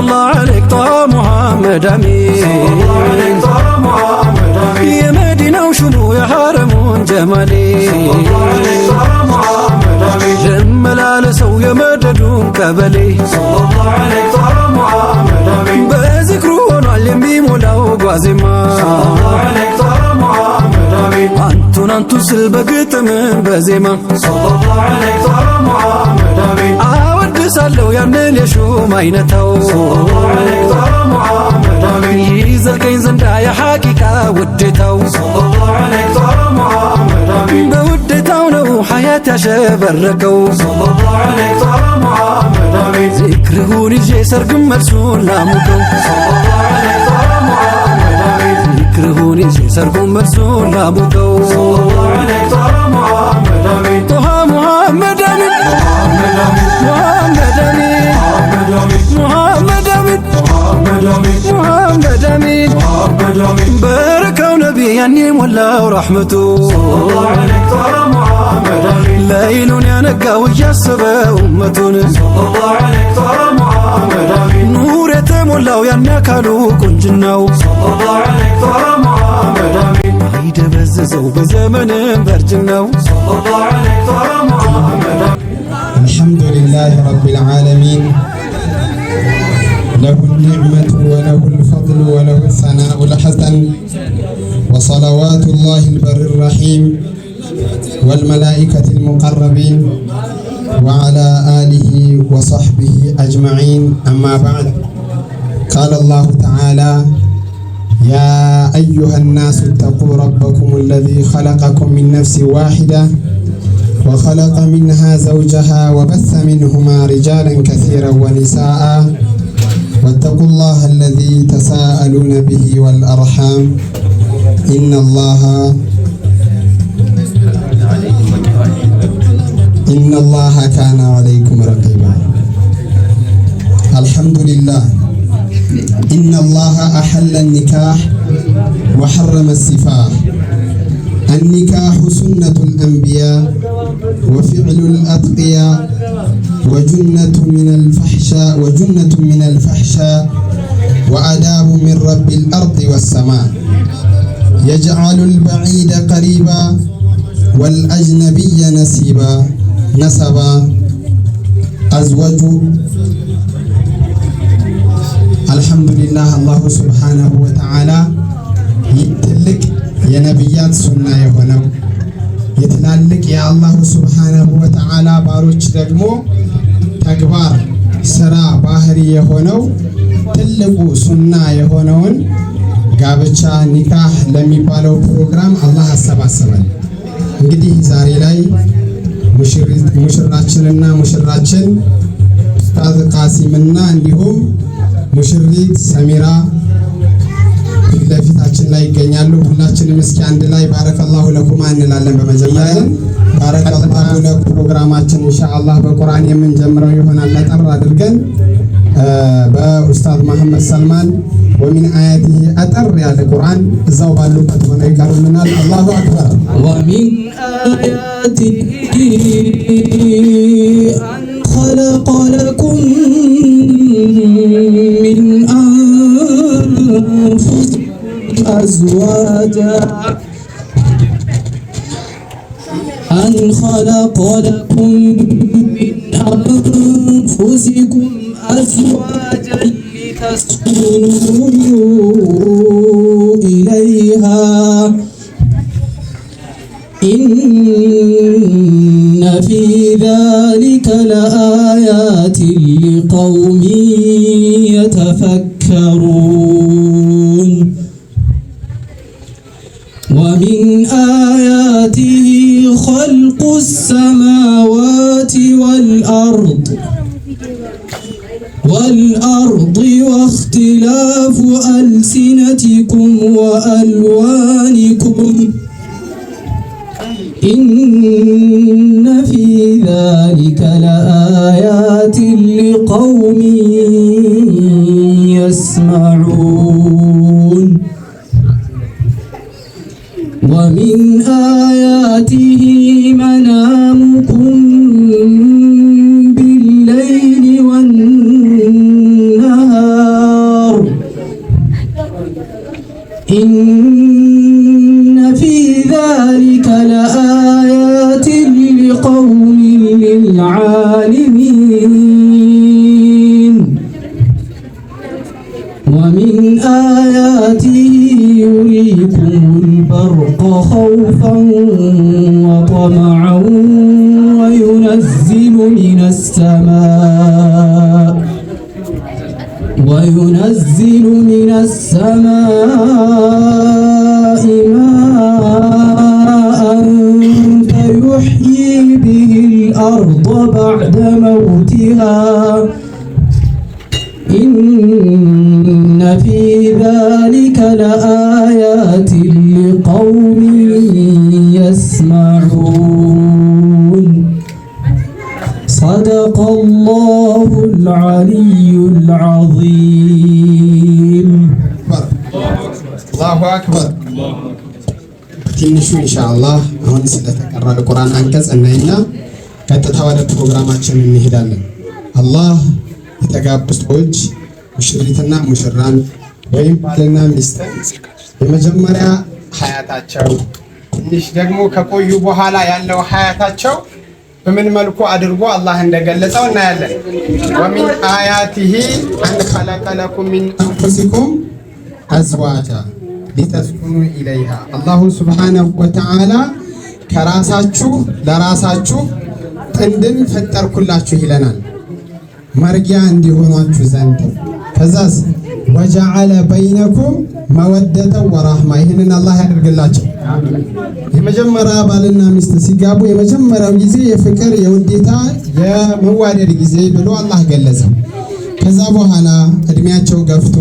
الله عليك طه محمد أمين يا مدينة وشنو يا حرم جمالي جمل على سو يا مددون كبلي بذكرون علمي مولاو قازما أنتو سلبقت من بزيما أود سالو يا من يشو ماينتو يزل كين زندا يا حقيقة ودتو بودتو نو حياتي شبركو ذكره نجي سرق مرسول لامكو ذكره نجي سرق مرسول لامكو طه محمد أمين محمد أمين محمد أمين محمد أمين بركة ونبي يعني ولا ورحمته ليل يا نقا ويجسبه أمتون نور يتمولاو يا نكالو كنجناو عيد بززو بزمن برجناو الحمد لله رب العالمين له النعمة وله الفضل وله الثناء الحسن وصلوات الله البر الرحيم والملائكة المقربين وعلى آله وصحبه أجمعين أما بعد قال الله تعالى يا أيها الناس اتقوا ربكم الذي خلقكم من نفس واحدة وخلق منها زوجها وبث منهما رجالا كثيرا ونساء واتقوا الله الذي تساءلون به والأرحام إن الله كان عليكم رقيبا. الحمد لله إن الله أحل النكاح وحرم السفاح. النكاح سنة الأنبياء وفعل الأتقياء وجنة من الفحشاء وآداب من رب الأرض والسماء يجعل البعيد قريبا والأجنبي نسبا أزوج. الحمد لله الله سبحانه وتعالى يتلك يا نبيات سنة يهونو يتلالك يا الله سبحانه وتعالى باروች ደግሞ ተግባር ስራ ባህሪ የሆነው ትልቁ ሱና የሆነውን ጋብቻ ኒካህ ለሚባለው ፕሮግራም አላህ አሰባሰበን። እንግዲህ ዛሬ ላይ ሙሽራችንና ሙሽራችን ኡስታዝ ቃሲምና እንዲሁም ሙሽሪት ሰሚራ ለፊታችን ላይ ይገኛሉ። ሁላችንም እስኪ አንድ ላይ ባረከላሁ ለኩማ እንላለን። በመጀመሪያ ባረከላሁ ለፕሮግራማችን ኢንሻአላህ በቁርአን የምንጀምረው ይሆናል። ለጠር አድርገን በኡስታዝ መሐመድ ሰልማን ومن آياته أتر يا القرآن زو بالوقت ونيكرمنا الله أكبر. ومن آياته أن خلق لكم من أنفسكم أزواجا أن خلق لكم من أنفسكم أزواجا لتسكنوا إليها إن في ذلك لآيات لقوم يتفكرون. ومن آياته خلق السماوات والأرض واختلاف ألسنتكم وألوانكم إن في ذلك لآيات لقوم يسمعون. ومن آياته منامكم بالليل والنهار خوفا وطمعا وينزل من السماء ماء فيحيي به الأرض بعد موتها إن في ذلك لآيات لقوم يسمعون صدق الله العلي العظيم الله أكبر ትንሹ ኢንሻአላህ አሁን ስለተቀራ ለቁርአን አንቀጽ እናይና ቀጥታ ወደ ፕሮግራማችን እንሄዳለን። አላህ የተጋቡ ሰዎች ሙሽሪትና ሙሽራን ወይም ባልና ሚስትን የመጀመሪያ ሀያታቸው ትንሽ ደግሞ ከቆዩ በኋላ ያለው ሀያታቸው በምን መልኩ አድርጎ አላህ እንደገለጸው እናያለን። ወሚን አያቲሂ አን ኸለቀ ለኩም ሚን አንፉሲኩም አዝዋጃ ሊተስኩኑ ኢለይሃ አላሁ ሱብሓነሁ ወተዓላ ከራሳችሁ ለራሳችሁ ጥንድን ፈጠርኩላችሁ ይለናል፣ መርጊያ እንዲሆኗችሁ ዘንድ። ከዛስ ወጀዐለ በይነኩም መወደተ ወራህማ ይህንን አላህ ያደርግላቸው። የመጀመሪያ ባልና ሚስት ሲጋቡ የመጀመሪያው ጊዜ የፍቅር የውዴታ የመዋደድ ጊዜ ብሎ አላህ ገለጸው። ከዛ በኋላ እድሜያቸው ገፍቶ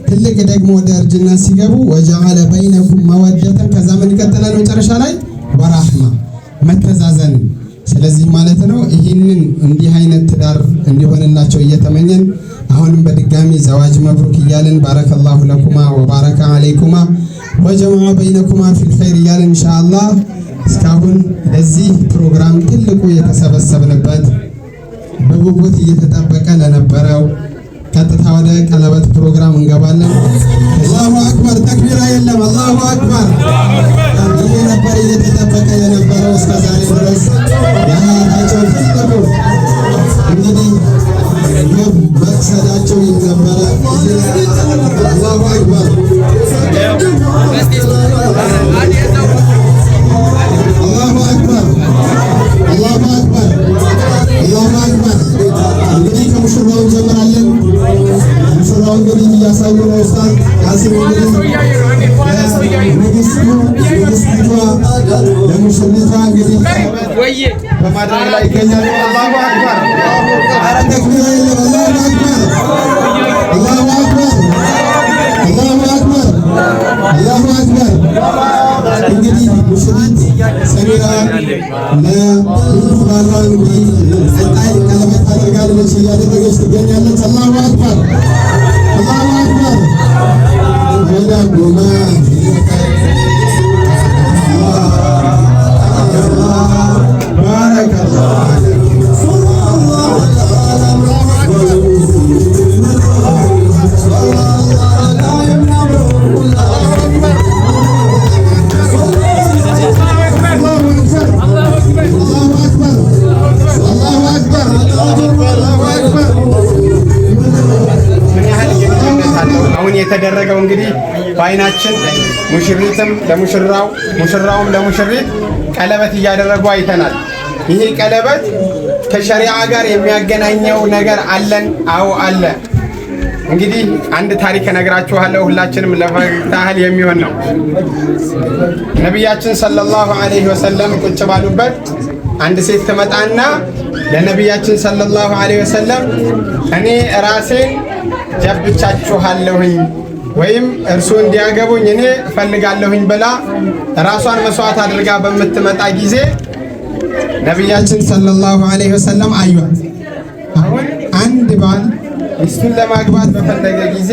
ትልቅ ደግሞ ወደ እርጅና ሲገቡ ወጀዐለ በይነኩም መወደተን ከዛ ምን ይቀጥላል መጨረሻ ላይ ወራህማ መተዛዘን። ስለዚህ ማለት ነው ይህንን እንዲህ አይነት ትዳር እንዲሆንላቸው እየተመኘን አሁንም በድጋሚ ዘዋጅ መብሩክ እያልን ባረከላሁ ለኩማ ወባረከ አለይኩማ ወጀመዐ በይነኩማ ፊል ኸይር እያልን ኢንሻአላህ እስካሁን ለዚህ ፕሮግራም ትልቁ የተሰበሰብንበት በጉጉት እየተጠበቀ ለነበረው ቀጥታ ወደ ቀለበት ፕሮግራም እንገባለን። አላሁ አክበር ተክቢራ የለም። አላሁ አክበር ይሄ ነበር እየተጠበቀ የነበረው እስከ ዛሬ ድረስ ያላቸው ትልቁ እንግዲህ መቅሰዳቸው ነበረ። አላሁ አክበር አላሁ አክበር አላሁ አክበር አላሁ አክበር። እንግዲህ ከሙሽራው እንጀምራለን። ሙሽራው እንግዲህ እያሳዩ ነው ኡስታዝ ያሲን እንግዲህ ንግስቲቷ ለሙሽሪቷ እንግዲህ በማድረግ ላይ ይገኛሉ። አላሁ አክበር ኧረ ተክቢራ የለም። አላሁ አክበር አላሁ አክበር አላሁ አክበር። እንግዲህ ሙሽሪት ሰሚራ ለባሏ እንግዲህ ቀጣይ ቀለበት አድርጋለች እያደረገች ትገኛለች። አላሁ አክበር አላሁ አክበር ወዳጉማ ባረከላሁ የተደረገው እንግዲህ በአይናችን ሙሽሪትም ለሙሽራው ሙሽራውም ለሙሽሪት ቀለበት እያደረጉ አይተናል። ይሄ ቀለበት ከሸሪዓ ጋር የሚያገናኘው ነገር አለን? አዎ አለ። እንግዲህ አንድ ታሪክ እነግራችኋለሁ፣ ሁላችንም ለፈታህል የሚሆን ነው። ነቢያችን ሰለላሁ ዐለይሂ ወሰለም ቁጭ ባሉበት አንድ ሴት ትመጣና ለነቢያችን ሰለላሁ ዐለይሂ ወሰለም እኔ ራሴን ጀብቻችኋለሁኝ ወይም እርሱ እንዲያገቡኝ እኔ እፈልጋለሁኝ ብላ ራሷን መስዋዕት አድርጋ በምትመጣ ጊዜ ነቢያችን ሰለላሁ ዐለይሂ ወሰለም አዩት። አሁን አንድ ባል ሚስቱን ለማግባት በፈለገ ጊዜ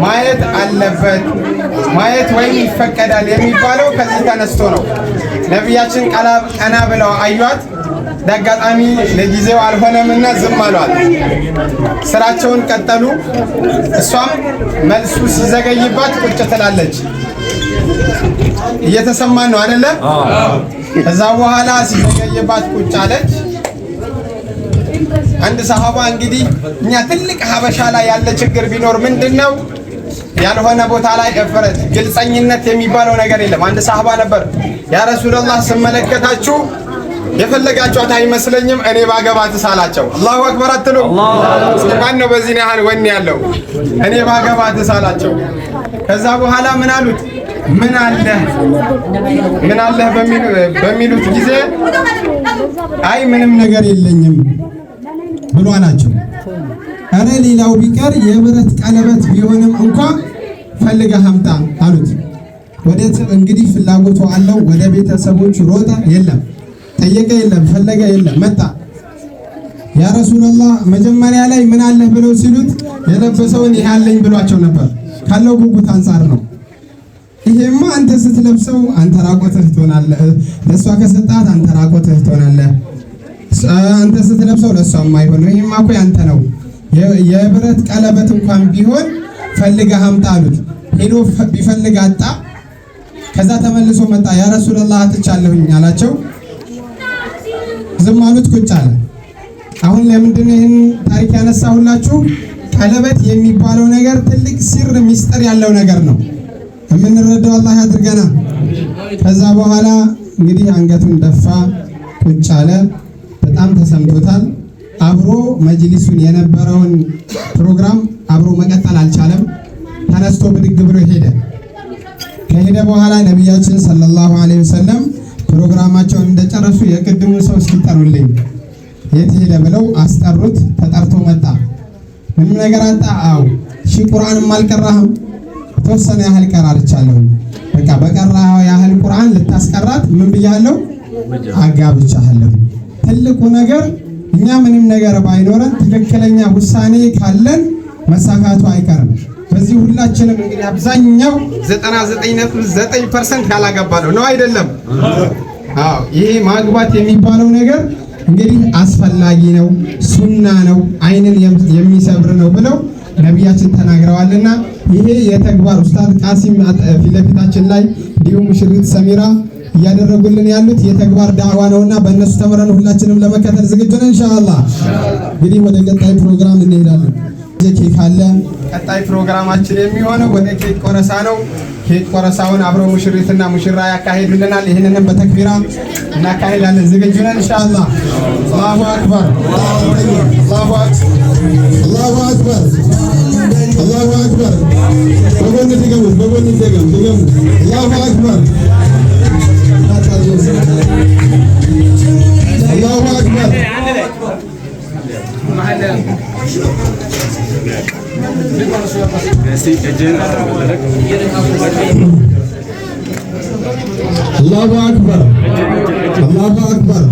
ማየት አለበት፣ ማየት ወይም ይፈቀዳል የሚባለው ከዚህ ተነስቶ ነው። ነቢያችን ቀና ብለው አዩት። ለአጋጣሚ ለጊዜው አልሆነምና ዝም አሏት። ስራቸውን ቀጠሉ። እሷም መልሱ ሲዘገይባት ቁጭ ትላለች። እየተሰማን ነው አይደለ? ከዛ በኋላ ሲዘገይባት ቁጭ አለች። አንድ ሰሃባ እንግዲህ እኛ ትልቅ ሀበሻ ላይ ያለ ችግር ቢኖር ምንድነው ያልሆነ ቦታ ላይ እፍረት ግልጸኝነት የሚባለው ነገር የለም። አንድ ሰሃባ ነበር ያ ረሱላህ ስመለከታችሁ የፈለጋችኋት አይመስለኝም እኔ ባገባትስ አላቸው። አላሁ አክበር አትሉ? ማን ነው በዚህ ያህል ወኔ ያለው? እኔ ባገባትስ አላቸው። ከዛ በኋላ ምን አሉት? ምን አለህ በሚሉት ጊዜ አይ ምንም ነገር የለኝም ብሎ አላቸው። አረ ሌላው ቢቀር የብረት ቀለበት ቢሆንም እንኳን ፈልገህ አምጣ አሉት። ወዴት እንግዲህ ፍላጎቱ አለው። ወደ ቤተሰቦቹ ሮጠ፣ የለም። ጠየቀ፣ የለም። ፈለገ፣ የለም። መጣ። ያ ረሱላህ መጀመሪያ ላይ ምን አለህ ብለው ሲሉት የለበሰውን ይሄ አለኝ ብሏቸው ነበር። ካለው ጉጉት አንፃር ነው። ይሄማ አንተ ስትለብሰው አንተ ራቆትህ ትሆናለህ፣ ለሷ ከሰጣት አንተ ራቆትህ ትሆናለህ። አንተ ስትለብሰው ለሷ የማይሆነው ይሄማ እኮ ያንተ ነው። የብረት ቀለበት እንኳን ቢሆን ፈልገህ አምጣ አሉት። ሄዶ ቢፈልግ አጣ። ከዛ ተመልሶ መጣ። ያ ረሱላህ አጥቻለሁኝ አላቸው። ዝም አሉት፣ ቁጭ አለ። አሁን ለምንድን ነው ይህን ታሪክ ያነሳሁላችሁ? ቀለበት የሚባለው ነገር ትልቅ ሲር ሚስጥር ያለው ነገር ነው። የምንረዳው አላህ ያድርገና። ከዛ በኋላ እንግዲህ አንገቱን ደፋ፣ ቁጭ አለ። በጣም ተሰምቶታል። አብሮ መጅሊሱን የነበረውን ፕሮግራም አብሮ መቀጠል አልቻለም። ተነስቶ ብድግ ብሎ ሄደ። ከሄደ በኋላ ነቢያችን ሰለላሁ ዐለይሂ ወሰለም ፕሮግራማቸውን እንደጨረሱ የቅድሙን ሰው እስኪጠሩልኝ የት ሄደ ብለው አስጠሩት። ተጠርቶ መጣ። ምንም ነገር አጣ? አዎ። እሺ ቁርአንም አልቀራህም? ተወሰነ ያህል ቀራርቻለሁ። በቃ በቀራው ያህል ቁርአን ልታስቀራት ምን ብያለሁ? አጋብቻለሁ። ትልቁ ነገር እኛ ምንም ነገር ባይኖረን ትክክለኛ ውሳኔ ካለን መሳካቱ አይቀርም። በዚህ ሁላችንም እንግዲህ አብዛኛው 99.9% ያላገባ ነው አይደለም? አዎ። ይሄ ማግባት የሚባለው ነገር እንግዲህ አስፈላጊ ነው፣ ሱና ነው፣ አይንን የሚሰብር ነው ብለው ነቢያችን ተናግረዋልና ይሄ የተግባር ኡስታዝ ቃሲም ፊት ለፊታችን ላይ እንዲሁም ሙሽሪት ሰሚራ እያደረጉልን ያሉት የተግባር ዳዕዋ ነውና በእነሱ ተመረን ሁላችንም ለመከተል ዝግጁ ነን ኢንሻአላህ። እንግዲህ ወደ ቀጣይ ፕሮግራም እንሄዳለን። ኬክ አለ። ቀጣይ ፕሮግራማችን የሚሆነው ወደ ኬክ ቆረሳ ነው። ኬክ ቆረሳውን አብረው ሙሽሪትና ሙሽራ ያካሂዱልናል። ይህንንም በተክቢራ እናካሂዳለን። ዝግጁ ነን ኢንሻአላህ። አላሁ አክበር፣ አላሁ አክበር፣ አላሁ አክበር፣ አላሁ አክበር። በጎን ድገሙ፣ በጎን ድገሙ፣ አላሁ አክበር፣ አላሁ አክበር። አላሁ አክበር፣ አላሁ አክበር።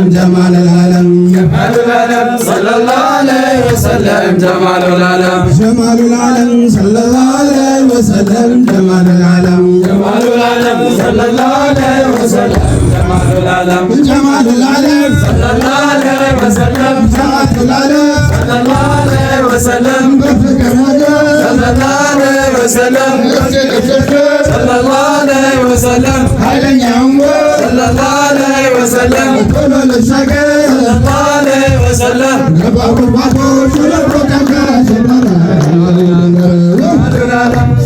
جمال العالم جمال العالم صلى الله عليه وسلم جمال العالم جمال العالم صلى الله عليه وسلم جمال العالم جمال العالم صلى الله عليه وسلم جمال العالم جمال العالم صلى الله عليه وسلم جمال العالم صلى الله عليه وسلم بفكر هذا صلى الله عليه وسلم صلى الله عليه وسلم هاي يوم صلى الله عليه وسلم كل الشقي صلى الله عليه وسلم نبأ البحر شرب كذا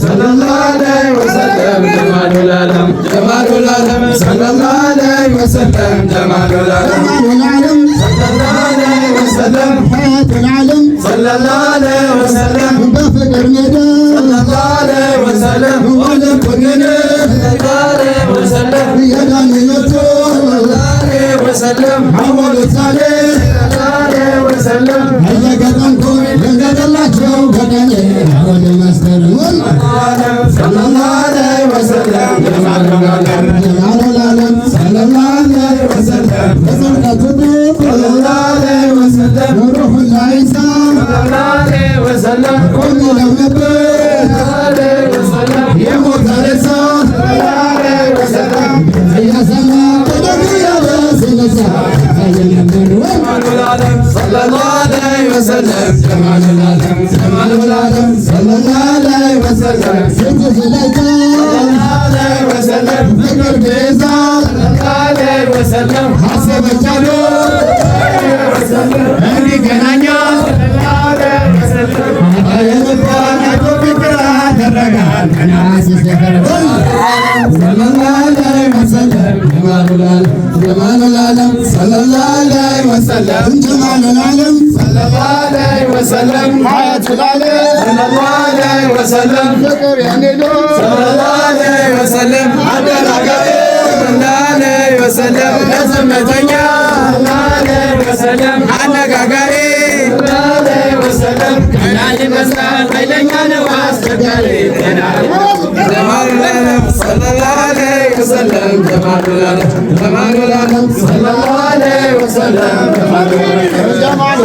صلى الله عليه وسلم جمال العالم جمال العالم صلى الله عليه وسلم جمال العالم صلى الله عليه وسلم حياة العالم صلى الله عليه وسلم بفكر ندى صلى الله عليه وسلم ولكننا صلى الله عليه وسلم يدانيته صلى الله عليه وسلم حول الصالح صلى الله عليه وسلم هيا قدمكم لقد الله جو قدني حول المسجد صلى الله عليه وسلم جمال العالم جمال العالم صلى الله عليه وسلم صلى الله عليه وسلم روح العيسى صلى الله عليه وسلم كل لو نبي صلى الله عليه وسلم يموت عيسى صلى الله عليه وسلم يا سلام بدك يا رسول الله جمال العالم صلى الله عليه وسلم جمال العالم جمال العالم صلى الله عليه وسلم صلى الله عليه وسلم فكر بيزا صلى الله عليه وسلم حسب الجلول هني كنانيا صلى الله عليه وسلم أيام الطاقة فكرة ترجع الناس صلى الله عليه وسلم جمال العالم جمال العالم صلى الله عليه وسلم جمال العالم صلى الله عليه وسلم حياة العالم صلى الله عليه وسلم فكر يعني صلى الله عليه وسلم عبد العقبة صلى الله عليه وسلم لازم نتنيا صلى الله عليه وسلم عنك عقاري صلى الله عليه وسلم كان عندي مسألة خيلنا نواس تقالي جمال العالم صلى الله عليه وسلم جمال العالم جمال العالم صلى الله عليه وسلم جمال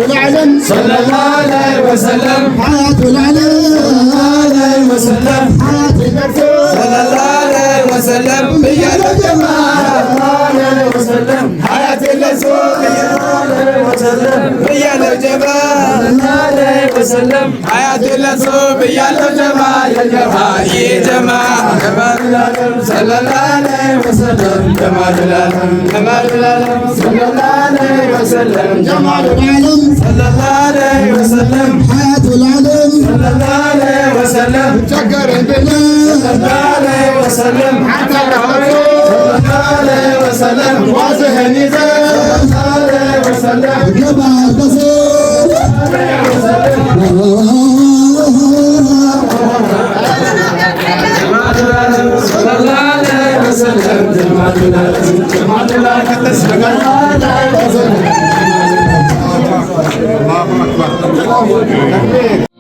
العالم صلى الله عليه وسلم حياة العالم صلى الله عليه وسلم حياة الرسول صلى الله عليه وسلم بيا الجمال صلى الله عليه وسلم حياة الرسول صلى الله عليه وسلم بيا الجمال صلى الله عليه وسلم حياة الرسول بيا الجمال يا جمال يا جمال جمال العالم صلى الله عليه وسلم جمال العالم جمال العالم صلى الله عليه وسلم جمال العالم صلى الله عليه وسلم حياة العالم صلى الله عليه وسلم شكر بالله صلى الله عليه وسلم حتى الرسول صلى الله عليه وسلم واضح النزاع صلى الله عليه وسلم جمال الرسول صلى الله عليه وسلم صلى الله عليه وسلم جمال العالم جمال العالم صلى الله عليه وسلم الله أكبر